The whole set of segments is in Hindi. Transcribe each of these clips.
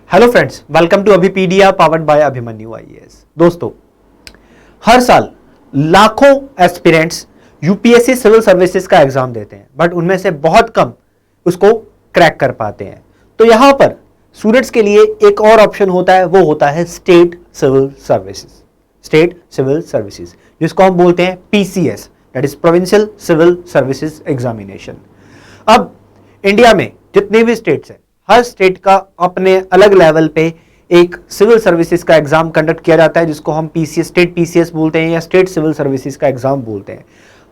Hello friends, welcome to Abhipedia powered by Abhimanyu IAS. दोस्तों, हर साल लाखों एस्पिरेंट्स यूपीएससी सिविल सर्विसेज का एग्जाम देते हैं, बट उनमें से बहुत कम उसको क्रैक कर पाते हैं। तो यहां पर स्टूडेंट्स के लिए एक और ऑप्शन होता है, वो होता है state civil services. State civil services, जिसको हम बोलते हैं PCS, that is provincial civil services examination. अब इंडिया में जितने भी स्टेट्स हैं, हर स्टेट का अपने अलग लेवल पे एक सिविल सर्विसेज का एग्जाम कंडक्ट किया जाता है, जिसको हम पीसीएस, स्टेट पीसीएस बोलते हैं या स्टेट सिविल सर्विसेज का एग्जाम बोलते हैं।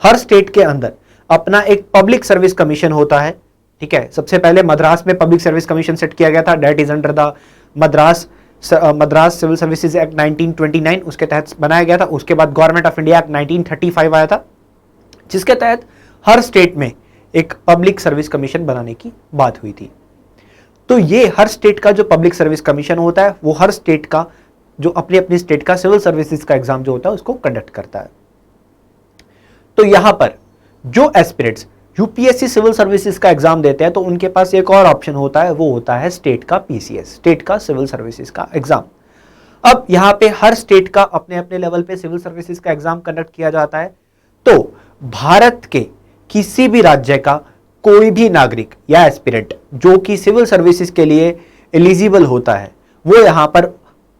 हर स्टेट के अंदर अपना एक पब्लिक सर्विस कमीशन होता है। ठीक है, सबसे पहले मद्रास में पब्लिक सर्विस कमीशन सेट किया गया था, that is under the Madras civil services act 1929, उसके तहत बनाया गया था। उसके बाद गवर्नमेंट ऑफ इंडिया एक्ट 1935 आया था, जिसके तहत हर स्टेट में एक पब्लिक सर्विस कमीशन बनाने की बात हुई थी। तो ये हर स्टेट का जो पब्लिक सर्विस कमीशन होता है, वो हर स्टेट का जो अपनी अपनी स्टेट का सिविल सर्विसेज का एग्जाम जो होता है उसको कंडक्ट करता है। तो यहां पर जो एस्पिरेंट्स यूपीएससी सिविल सर्विसेज का एग्जाम देते हैं, तो उनके पास एक और ऑप्शन होता है, वो होता है स्टेट का पीसीएस, स्टेट का सिविल सर्विसेज का एग्जाम। अब यहां पे हर स्टेट का अपने अपने लेवल पे सिविल सर्विसेज का एग्जाम कंडक्ट किया जाता है। तो भारत के किसी भी राज्य का कोई भी नागरिक या एस्पिरेंट जो कि सिविल सर्विसेज के लिए एलिजिबल होता है, वो यहां पर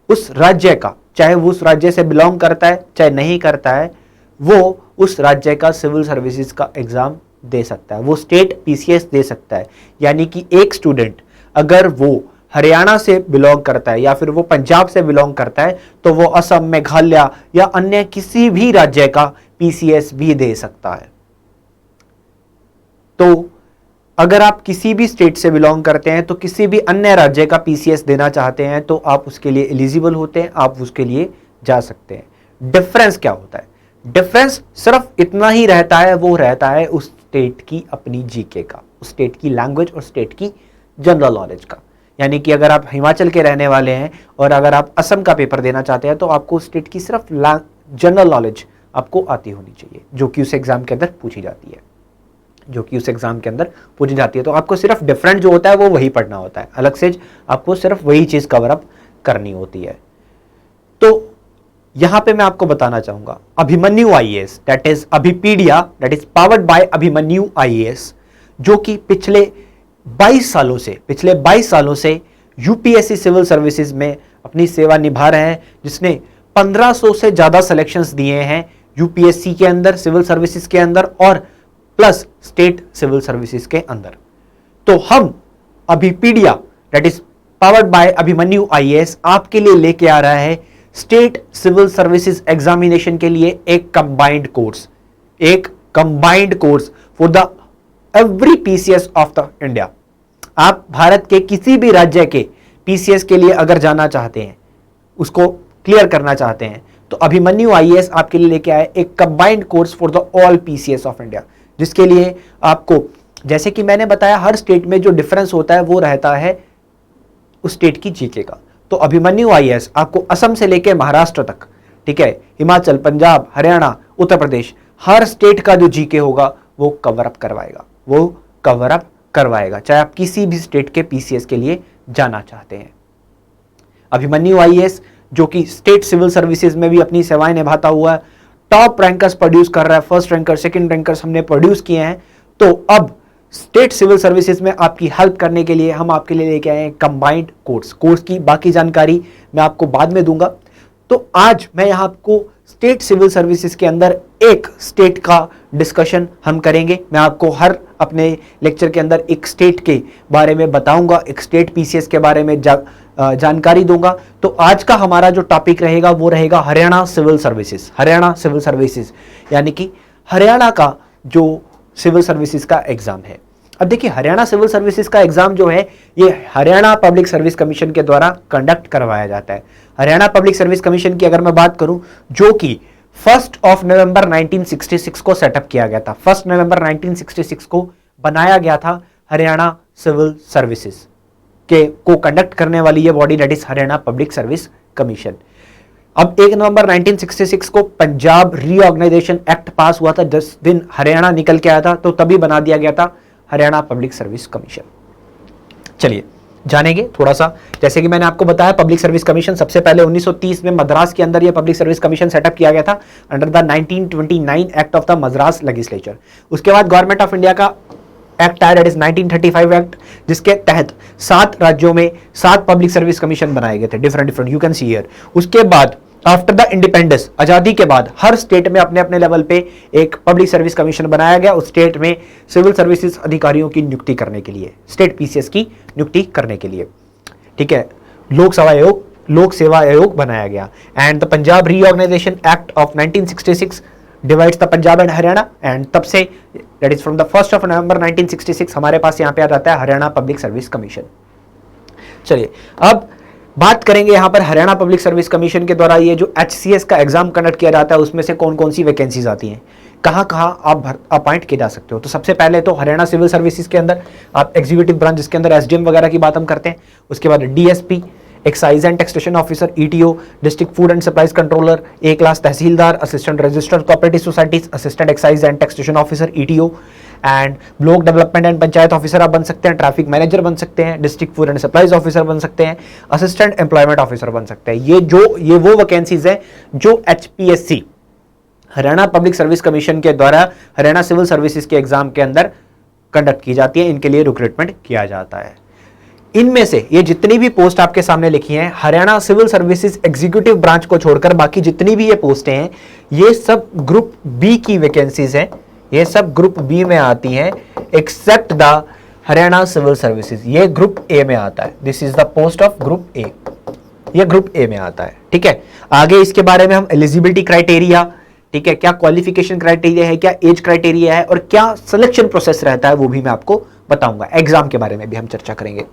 उस राज्य का, चाहे वो उस राज्य से बिलोंग करता है चाहे नहीं करता है, वो उस राज्य का सिविल सर्विसेज का एग्जाम दे सकता है, वो स्टेट पीसीएस दे सकता है। यानी कि एक स्टूडेंट अगर वो हरियाणा से बिलोंग करता है या फिर वो पंजाब से बिलोंग करता है, तो वो असम, मेघालय या अन्य किसी भी राज्य का पीसीएस भी दे सकता है। तो अगर आप किसी भी स्टेट से बिलोंग करते हैं, तो किसी भी अन्य राज्य का पीसीएस देना चाहते हैं, तो आप उसके लिए एलिजिबल होते हैं, आप उसके लिए जा सकते हैं। डिफरेंस क्या होता है? डिफरेंस सिर्फ इतना ही रहता है, वो रहता है उस स्टेट की अपनी जीके का, उस स्टेट की लैंग्वेज और स्टेट की जनरल नॉलेज का। यानी कि अगर आप हिमाचल के रहने वाले हैं और अगर आप असम का पेपर देना चाहते हैं, तो आपको स्टेट की सिर्फ जनरल नॉलेज आपको आती होनी चाहिए, जो कि उस एग्जाम के अंदर पूछी जाती है, तो आपको सिर्फ डिफरेंट जो होता है वो वही पढ़ना होता है, अलग से आपको सिर्फ वही चीज कवर अप करनी होती है। तो यहां पे मैं आपको बताना चाहूंगा Abhimanyu IAS, that is Abhipedia, that is powered by Abhimanyu IAS, जो कि पिछले 22 सालों से यूपीएससी सिविल सर्विसेज में अपनी सेवा निभा रहे हैं, जिसने 1500 से ज्यादा सिलेक्शंस दिए हैं यूपीएससी के अंदर, सिविल सर्विसेज के अंदर और प्लस स्टेट सिविल सर्विसेज के अंदर। तो हम Abhipedia, that is powered by Abhimanyu IAS, आपके लिए लेके आ रहा है स्टेट सिविल सर्विसेज एग्जामिनेशन के लिए एक combined course for the every PCS of the India. आप भारत के किसी भी राज्य के पीसीएस के लिए अगर जाना चाहते हैं, उसको क्लियर करना चाहते हैं, तो अभिमन्यु आईएएस आपके लिए लेके आए एक combined course for the all PCS of India, जिसके लिए आपको, जैसे कि मैंने बताया, हर स्टेट में जो डिफरेंस होता है वो रहता है उस स्टेट की जीके का। तो अभिमन्यु आईएएस आपको असम से लेकर महाराष्ट्र तक, ठीक है, हिमाचल, पंजाब, हरियाणा, उत्तर प्रदेश, हर स्टेट का जो जीके होगा वो कवर अप करवाएगा, चाहे आप किसी भी स्टेट के पीसीएस के लिए जाना चाहते हैं। अभिमन्यु आईएएस जो कि स्टेट सिविल सर्विसेज में भी अपनी सेवाएं निभाता हुआ है, टॉप रैंकर्स प्रोड्यूस कर रहा है, फर्स्ट रैंकर, सेकंड रैंकर्स हमने प्रोड्यूस किए हैं। तो अब स्टेट सिविल सर्विसेज में आपकी हेल्प करने के लिए हम आपके लिए लेके आए हैं कंबाइंड कोर्स की बाकी जानकारी मैं आपको बाद में दूंगा। तो आज मैं यहां आपको स्टेट सिविल सर्विसेज के अंदर एक स्टेट का डिस्कशन हम करेंगे। मैं आपको हर अपने लेक्चर के अंदर एक स्टेट के बारे में बताऊंगा, एक स्टेट पीसीएस के बारे में जानकारी दूंगा। तो आज का हमारा जो टॉपिक रहेगा वो रहेगा हरियाणा सिविल सर्विसेज, यानी कि हरियाणा का जो सिविल सर्विसेज का एग्जाम है। अब देखिए, हरियाणा सिविल सर्विसेज का एग्जाम जो है ये हरियाणा पब्लिक सर्विस कमीशन के द्वारा कंडक्ट करवाया जाता है। हरियाणा पब्लिक सर्विस कमीशन की अगर मैं बात करूं, जो कि 1 नवंबर 1966 को सेटअप किया गया था, 1 नवंबर 1966 को बनाया गया था हरियाणा सिविल सर्विसेज को कंडक्ट करने वाली ये body, that is Haryana public service commission. अब 1 नवंबर 1966 को पंजाब रीऑर्गेनाइजेशन एक्ट पास हुआ था, जिस दिन हरियाणा निकल के आया था, तो तभी बना दिया गया था हरियाणा पब्लिक सर्विस कमीशन। चलिए जानेंगे थोड़ा सा। जैसे कि मैंने आपको बताया, पब्लिक सर्विस कमीशन सबसे पहले 1930 में मद्रास के अंदर यह पब्लिक सर्विस कमीशन सेटअप किया गया था under the 1929 act of the Madras legislature. उसके बाद गवर्नमेंट ऑफ इंडिया का एक्ट आया, दैट इज 1935 एक्ट, जिसके तहत 7 राज्यों में 7 पब्लिक सर्विस कमीशन बनाए गए थे, different you can see here. उसके बाद आफ्टर द इंडिपेंडेंस, आजादी के बाद हर स्टेट में अपने अपने लेवल पे एक पब्लिक सर्विस कमीशन बनाया गया, उस स्टेट में सिविल सर्विसेज अधिकारियों की नियुक्ति करने के लिए, स्टेट पीसीएस की नियुक्ति करने के लिए, ठीक है। लोक सेवा आयोग बनाया गया। And the Punjab reorganisation act of 1966 divides the Punjab and Haryana, and तब से that is from the 1 November 1966 हमारे पास यहां पे आ जाता है हरियाणा पब्लिक सर्विस कमीशन। चलिए अब बात करेंगे यहां पर हरियाणा पब्लिक सर्विस कमीशन के द्वारा ये जो HCS का एग्जाम कंडक्ट किया जाता है उसमें से कौन कौन सी वैकेंसीज आती हैं, कहां कहां आप अपॉइंट किए जा सकते हो। तो सबसे पहले तो हरियाणा सिविल सर्विसेज के अंदर आप एग्जीक्यूटिव ब्रांच जिसके अंदर SDM वगैरह की बात हम करते हैं, उसके बाद DSP, excise and taxation officer ETO, district food and supplies controller, A class tehsildar, assistant registered cooperative societies, assistant excise and taxation officer ETO, and block development and panchayat officer आप बन सकते हैं, ट्रैफिक मैनेजर बन सकते हैं, district food and supplies officer बन सकते हैं, असिस्टेंट एम्प्लॉयमेंट ऑफिसर बन सकते हैं। ये वो वैकेंसीज है जो HPSC Haryana public service commission के द्वारा हरियाणा सिविल सर्विसेज के एग्जाम के अंदर कंडक्ट की जाती है, इनके लिए रिक्रूटमेंट किया जाता है। इनमें से ये जितनी भी पोस्ट आपके सामने लिखी हैं Haryana civil services executive branch को छोड़कर बाकी जितनी भी ये पोस्टें हैं ये सब ग्रुप बी की वैकेंसीज हैं, ये सब ग्रुप बी में आती हैं except the Haryana civil services, ये ग्रुप ए में आता है। This is the post of group a, ये ग्रुप ए में आता है, ठीक है। आगे इसके बारे में हम एलिजिबिलिटी क्राइटेरिया, ठीक है, क्या क्वालिफिकेशन क्राइटेरिया है, क्या एज क्राइटेरिया है और क्या सिलेक्शन प्रोसेस रहता है वो भी मैं आपको बताऊंगा। एग्जाम के बारे में भी हम चर्चा करेंगे।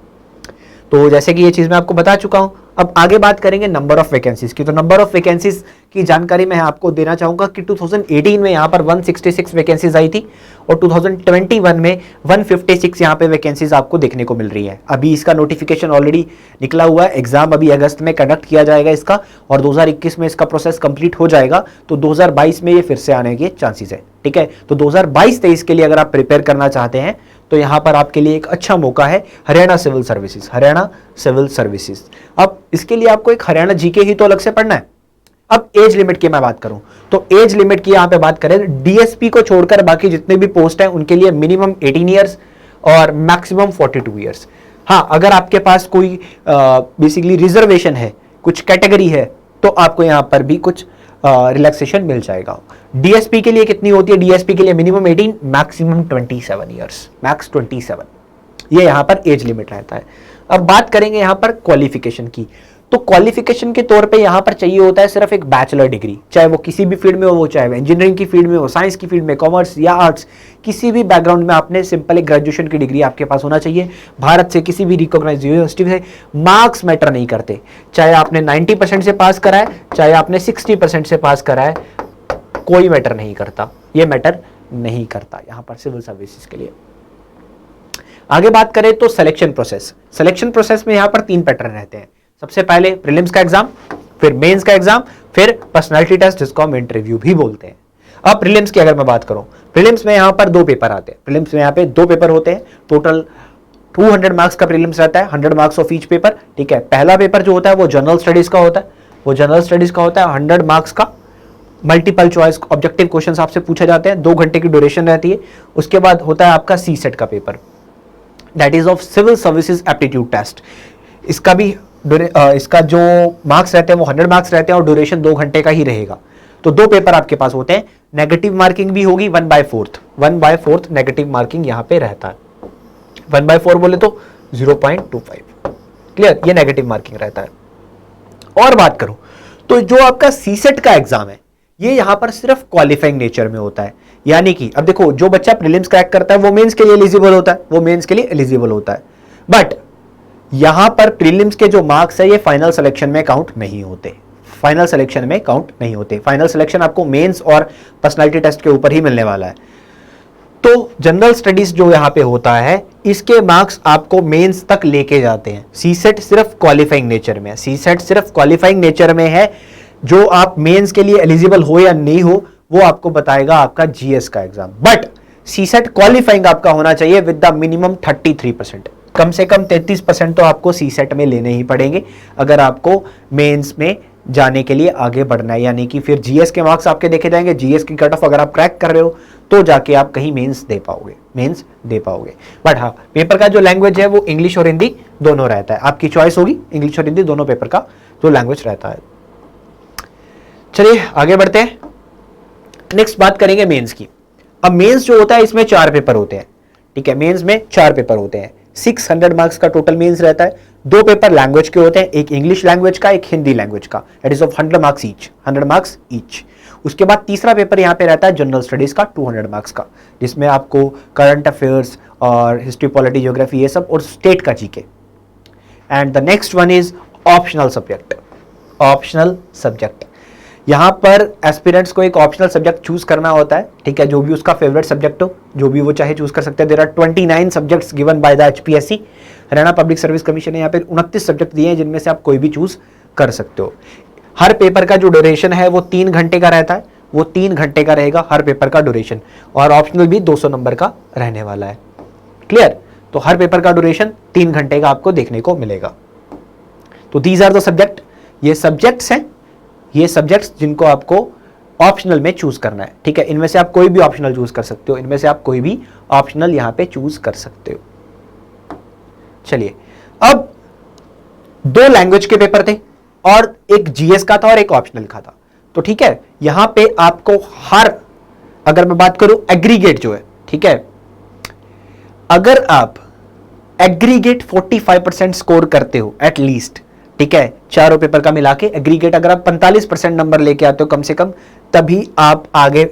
तो जैसे कि ये चीज मैं आपको बता चुका हूं, अब आगे बात करेंगे नंबर ऑफ वैकेंसीज की। तो नंबर ऑफ वैकेंसीज की जानकारी मैं आपको देना चाहूंगा कि 2018 में यहां पर 166 वैकेंसीज आई थी और 2021 में 156 यहां पे वैकेंसीज आपको देखने को मिल रही है। अभी इसका नोटिफिकेशन ऑलरेडी निकला हुआ है, एग्जाम अभी अगस्त में कंडक्ट किया जाएगा इसका और 2021 में इसका प्रोसेस कंप्लीट हो जाएगा, तो 2022 में ये फिर से आने के चांसेस है, ठीक है। तो 2022-23 के लिए अगर आप प्रिपेयर करना चाहते हैं तो यहां पर आपके लिए एक अच्छा मौका है Haryana civil services, Haryana civil services. अब इसके लिए आपको एक हरियाणा जीके ही तो अलग से पढ़ना है। अब एज लिमिट की मैं बात करूं तो एज लिमिट की यहां पे बात करें, डीएसपी को छोड़कर बाकी जितने भी पोस्ट हैं उनके लिए मिनिमम 18 ईयर्स और मैक्सिमम 42 ईयर्स। हाँ, अगर आपके पास कोई बेसिकली रिजर्वेशन है, कुछ कैटेगरी है, तो आपको यहां पर भी कुछ रिलैक्सेशन मिल जाएगा। डीएसपी के लिए कितनी होती है? डीएसपी के लिए मिनिमम 18, मैक्सिमम 27 ईयर्स, मैक्स 27, ये यहां पर एज लिमिट रहता है। अब बात करेंगे यहां पर क्वालिफिकेशन की, तो क्वालिफिकेशन के तौर पे यहां पर चाहिए होता है सिर्फ एक बैचलर डिग्री, चाहे वो किसी भी फील्ड में हो, वो चाहे वो इंजीनियरिंग की फील्ड में हो, साइंस की फील्ड में, कॉमर्स या आर्ट्स, किसी भी बैकग्राउंड में आपने सिंपल एक ग्रेजुएशन की डिग्री आपके पास होना चाहिए। भारत से किसी भी रिकॉग्नाइज्ड यूनिवर्सिटी से मार्क्स मैटर नहीं करते, चाहे आपने 90% से पास करा है, चाहे आपने 60% से पास करा है, कोई मैटर नहीं करता, ये मैटर नहीं करता यहां पर सिविल सर्विसेज के लिए। आगे बात करें तो सिलेक्शन प्रोसेस, सिलेक्शन प्रोसेस में यहां पर 3 पैटर्न रहते हैं। सबसे पहले प्रीलिम्स का एग्जाम, फिर मेंस का एग्जाम, फिर पर्सनालिटी टेस्ट जिसको हम इंटरव्यू भी बोलते हैं। अब प्रीलिम्स की अगर मैं बात करूं, प्रीलिम्स में यहां पर 2 पेपर आते हैं, प्रीलिम्स में यहां पे 2 पेपर होते हैं, टोटल 200 मार्क्स का प्रीलिम्स रहता है, 100 मार्क्स ऑफ ईच पेपर, ठीक है। पहला पेपर जो होता है वो जनरल स्टडीज का होता है, वो जनरल स्टडीज का होता है 100 मार्क्स का, मल्टीपल चॉइस ऑब्जेक्टिव क्वेश्चंस आपसे पूछे जाते हैं, 2 घंटे की ड्यूरेशन रहती है। उसके बाद होता है आपका सी सेट का पेपर, that is of civil services aptitude test. इसका जो मार्क्स रहते हैं वो 100 मार्क्स रहते हैं और ड्यूरेशन 2 घंटे का ही रहेगा। तो 2 पेपर आपके पास होते हैं, नेगेटिव मार्किंग भी होगी 1/4 नेगेटिव मार्किंग यहां पे रहता है। 1/4 बोले तो 0.25, क्लियर, ये नेगेटिव मार्किंग रहता है। और बात करूं तो जो आपका सीसेट का एग्जाम है ये यहां पर सिर्फ क्वालिफाइंग नेचर में होता है, यानी कि अब देखो जो बच्चा प्रीलिम्स क्रैक करता है वो मेंस के लिए एलिजिबल होता है, वो मेंस के लिए एलिजिबल होता है, बट यहां पर प्रीलिम्स के जो मार्क्स है ये फाइनल सिलेक्शन में काउंट नहीं होते, फाइनल सिलेक्शन में काउंट नहीं होते। फाइनल सिलेक्शन आपको मेंस और पर्सनालिटी टेस्ट के ऊपर ही मिलने वाला है। तो जनरल स्टडीज जो यहां पे होता है इसके मार्क्स आपको मेंस तक लेके जाते हैं। सीसेट सिर्फ क्वालिफाइंग नेचर में है, सीसेट सिर्फ क्वालिफाइंग नेचर में है, जो आप मेंस के लिए एलिजिबल हो या नहीं हो वो आपको बताएगा आपका जीएस का एग्जाम। बट सीसेट क्वालिफाइंग आपका होना चाहिए विद द मिनिमम 33%, कम से कम 33% तो आपको सी सेट में लेने ही पड़ेंगे अगर आपको मेंस में जाने के लिए आगे बढ़ना है, यानी कि फिर जीएस के मार्क्स आपके देखे जाएंगे, जीएस की कट ऑफ अगर आप क्रैक कर रहे हो तो जाके आप कहीं मेंस दे पाओगे। बट हाँ, पेपर का जो लैंग्वेज है वो इंग्लिश और हिंदी दोनों रहता है, आपकी चॉइस होगी, इंग्लिश और हिंदी दोनों पेपर का जो लैंग्वेज रहता है। चलिए आगे बढ़ते हैं, नेक्स्ट बात करेंगे मेंस की। अब मेंस जो होता है इसमें 4 पेपर होते हैं, ठीक है, मेंस में 4 पेपर होते हैं, 600 मार्क्स का टोटल मेंस रहता है। 2 पेपर लैंग्वेज के होते हैं, एक इंग्लिश लैंग्वेज का, एक हिंदी लैंग्वेज का, that is of 100 marks each. उसके बाद तीसरा पेपर यहां पे रहता है जनरल स्टडीज का 200 मार्क्स का, जिसमें आपको करंट अफेयर्स और हिस्ट्री, पॉलिटी, ज्योग्राफी ये सब और स्टेट का GK. And the next one is optional subject. यहां पर एस्पिरेंट्स को एक ऑप्शनल सब्जेक्ट चूज करना होता है, ठीक है, जो भी उसका फेवरेट सब्जेक्ट हो, जो भी वो चाहे चूज कर सकते हैं। There are 29 subjects given by the HPSC, Haryana public service commission ने यहाँ पे 29 सब्जेक्ट दिए हैं जिनमें से आप कोई भी चूज कर सकते हो। हर पेपर का जो ड्यूरेशन है वो 3 घंटे का रहता है, वो 3 घंटे का रहेगा हर पेपर का ड्यूरेशन, और ऑप्शनल भी 200 नंबर का रहने वाला है। क्लियर? तो हर पेपर का ड्यूरेशन 3 घंटे का आपको देखने को मिलेगा। तो दीज आर द सब्जेक्ट, ये सब्जेक्ट्स हैं, ये सब्जेक्ट्स जिनको आपको ऑप्शनल में चूज करना है, ठीक है। इनमें से आप कोई भी ऑप्शनल चूज कर सकते हो, इनमें से आप कोई भी ऑप्शनल यहां पे चूज कर सकते हो। चलिए, अब 2 लैंग्वेज के पेपर थे और एक जीएस का था और एक ऑप्शनल का था, तो ठीक है, यहां पे आपको अगर मैं बात करूं एग्रीगेट जो है, ठीक है, अगर आप एग्रीगेट 45% स्कोर करते हो एटलीस्ट, ठीक है, चारों पेपर का मिला के एग्रीगेट अगर आप 45% नंबर लेके आते हो कम से कम, तभी आप आगे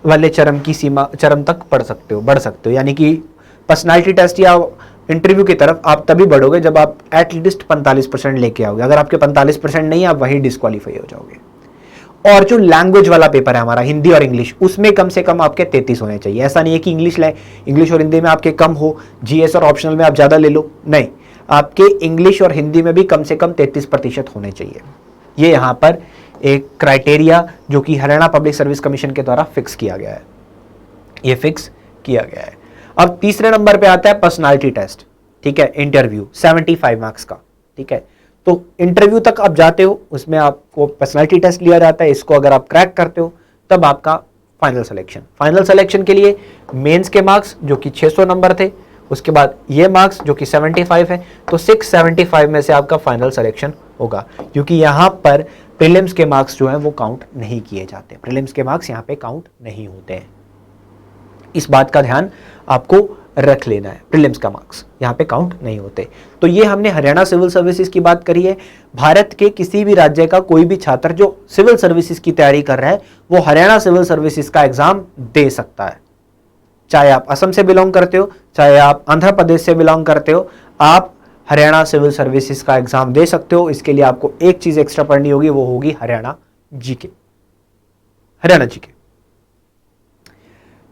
वाले चरम तक बढ़ सकते हो, यानी कि पर्सनालिटी टेस्ट या इंटरव्यू की तरफ आप तभी बढ़ोगे जब आप एटलीस्ट 45% लेके आओगे। अगर आपके 45% नहीं, आप वहीं डिस्क्वालीफाई हो जाओगे। और जो लैंग्वेज वाला पेपर है हमारा हिंदी और इंग्लिश, उसमें कम से कम आपके 33 होने चाहिए। ऐसा नहीं है कि इंग्लिश और हिंदी में आपके कम हो, जीएस और ऑप्शनल में आप ज्यादा ले लो, नहीं, आपके इंग्लिश और हिंदी में भी कम से कम 33% होने चाहिए। ये यहां पर एक क्राइटेरिया जो कि हरियाणा पब्लिक सर्विस कमीशन के द्वारा फिक्स किया गया है, ये फिक्स किया गया है। अब तीसरे नंबर पे आता है पर्सनालिटी टेस्ट, ठीक है, इंटरव्यू 75 मार्क्स का, ठीक है। तो इंटरव्यू तक आप जाते हो, उसमें आपको पर्सनालिटी टेस्ट लिया जाता है, इसको अगर आप क्रैक करते हो तब आपका फाइनल सिलेक्शन के लिए मेंस के मार्क्स जो कि 600 नंबर थे, उसके बाद ये मार्क्स जो कि 75 है, तो 675 में से आपका फाइनल सिलेक्शन होगा, क्योंकि यहां पर प्रीलिम्स के मार्क्स जो हैं वो काउंट नहीं किए जाते, प्रीलिम्स के मार्क्स यहां पे काउंट नहीं होते हैं। इस बात का ध्यान आपको रख लेना है, प्रीलिम्स का मार्क्स यहां पे काउंट नहीं होते। तो ये हमने हरियाणा सिविल सर्विसेज की बात करी है। भारत के किसी भी राज्य का कोई भी छात्र जो सिविल सर्विसेज की तैयारी कर रहा है वो हरियाणा सिविल सर्विसेज का एग्जाम दे सकता है, चाहे आप असम से बिलोंग करते हो, चाहे आप आंध्र प्रदेश से बिलोंग करते हो, आप हरियाणा सिविल सर्विसेज का एग्जाम दे सकते हो। इसके लिए आपको एक चीज एक्स्ट्रा पढ़नी होगी, वो होगी हरियाणा जीके।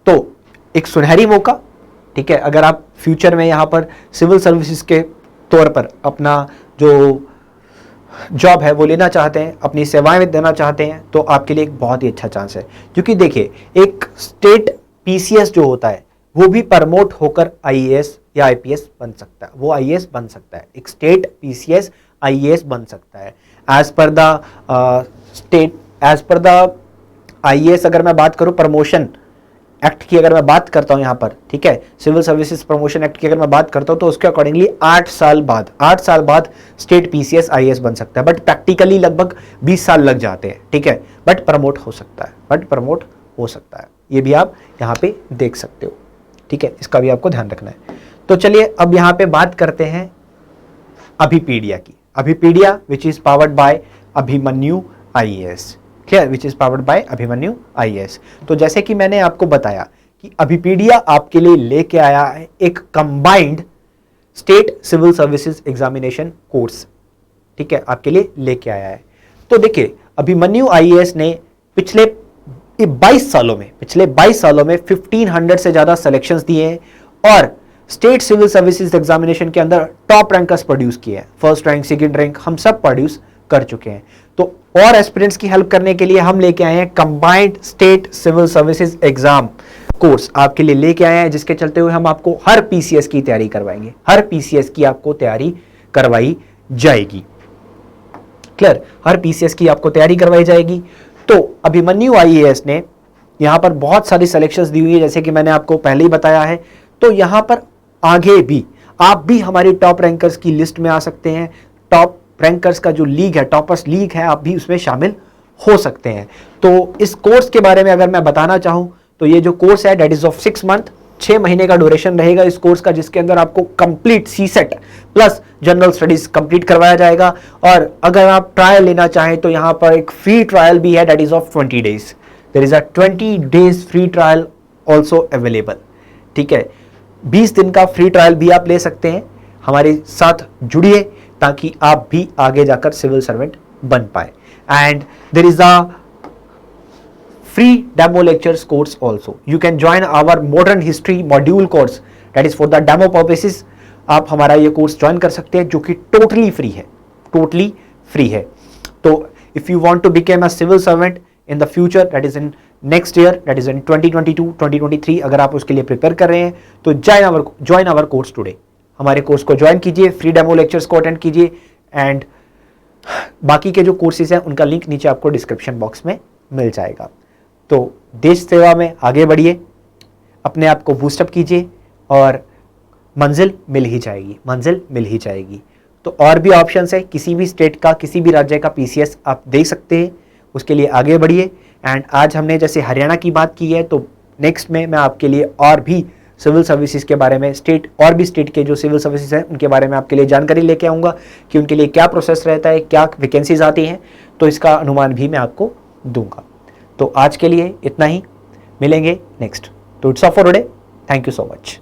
तो एक सुनहरी मौका, ठीक है, अगर आप फ्यूचर में यहां पर सिविल सर्विसेज के तौर पर अपना जो जॉब है वो लेना चाहते हैं, अपनी सेवाएं देना चाहते हैं, तो आपके लिए एक बहुत ही अच्छा चांस है। क्योंकि देखिए, एक स्टेट पीसीएस जो होता है वो भी प्रमोट होकर आईएएस या आईपीएस बन सकता है, वो आईएएस बन सकता है, एक स्टेट पीसीएस आईएएस बन सकता है। एज पर द आईएएस अगर मैं बात करूं प्रमोशन एक्ट की, अगर मैं बात करता हूं यहां पर, ठीक है, सिविल सर्विसेज प्रमोशन एक्ट की अगर मैं बात करता हूं, तो उसके अकॉर्डिंगली 8 साल बाद स्टेट पीसीएस आईएएस बन सकता है। बट प्रैक्टिकली लगभग 20 साल लग जाते हैं, ठीक है, बट प्रमोट हो सकता है, ये भी आप यहां पे देख सकते हो, ठीक है, इसका भी आपको ध्यान रखना है। तो चलिए अब यहां पे बात करते हैं अभिपीडिया की। Abhipedia which is powered by Abhimanyu IAS, clear, which is powered by Abhimanyu IAS. तो जैसे कि मैंने आपको बताया कि अभिपीडिया आपके लिए लेके आया है एक combined state civil services examination course, ठीक है, आपके लिए लेके आया है। तो देखिए, अभिमन्यु आईएएस ने पिछले 22 सालों में 1500 से ज्यादा सिलेक्शंस दिए हैं और स्टेट सिविल सर्विसेज एग्जामिनेशन के अंदर टॉप रैंकर्स प्रोड्यूस किए हैं, फर्स्ट रैंक, सेकंड रैंक, हम सब प्रोड्यूस कर चुके हैं। तो और एस्पिरेंट्स की हेल्प करने के लिए हम लेके आए हैं combined state civil services exam course आपके लिए लेके आए हैं, जिसके चलते हुए हम आपको हर पीसीएस की तैयारी करवाएंगे, हर पीसीएस की आपको तैयारी करवाई जाएगी। क्लियर? हर पीसीएस की आपको तैयारी करवाई जाएगी। तो अभिमन्यु आईएएस ने यहां पर बहुत सारी सिलेक्शंस दी हुई है, जैसे कि मैंने आपको पहले ही बताया है। तो यहां पर आगे भी आप भी हमारी टॉप रैंकर्स की लिस्ट में आ सकते हैं। टॉप रैंकर्स का जो लीग है, टॉपर्स लीग है, आप भी उसमें शामिल हो सकते हैं। तो इस कोर्स के बारे में अगर मैं बताना चाहूं तो ये जो कोर्स है दैट इज ऑफ 6 मंथ, 6 महीने का ड्यूरेशन रहेगा इस कोर्स का, जिसके अंदर आपको complete CSAT plus general studies complete करवाया जाएगा। और अगर आप ट्रायल लेना चाहें तो यहां पर एक फ्री ट्रायल भी है that is of 20 days. There is a 20 days free trial also available. ठीक है, 20 दिन का फ्री ट्रायल भी आप ले सकते हैं। हमारे साथ जुड़िए ताकि आप भी आगे जाकर सिविल सर्वेंट बन पाए। And there is a free demo lectures course also. You can join our modern history module course that is for the demo purposes. आप हमारा ये कोर्स ज्वाइन कर सकते हैं जो कि टोटली फ्री है, टोटली फ्री है। तो if you want to become a civil servant in the future that is in next year, that is in 2022 2023, अगर आप उसके लिए प्रिपेयर कर रहे हैं तो ज्वाइन आवर कोर्स टुडे। हमारे कोर्स को ज्वाइन कीजिए, फ्री डेमो लेक्चर्स को अटेंड कीजिए। एंड बाकी के जो कोर्सेज हैं उनका लिंक नीचे आपको डिस्क्रिप्शन बॉक्स में मिल जाएगा। तो देश सेवा में आगे बढ़िए, अपने आप को बूस्टअप कीजिए और मंजिल मिल ही जाएगी, मंजिल मिल ही जाएगी। तो और भी ऑप्शंस है, किसी भी स्टेट का, किसी भी राज्य का पीसीएस आप दे सकते हैं, उसके लिए आगे बढ़िए। एंड आज हमने जैसे हरियाणा की बात की है, तो नेक्स्ट में मैं आपके लिए और भी सिविल सर्विसेज के बारे में, स्टेट और भी स्टेट के जो सिविल सर्विसेज हैं उनके बारे में आपके लिए जानकारी लेके आऊँगा कि उनके लिए क्या प्रोसेस रहता है, क्या वैकेंसीज आती हैं, तो इसका अनुमान भी मैं आपको दूंगा। तो आज के लिए इतना ही, मिलेंगे नेक्स्ट। तो it's all for today, thank you so much.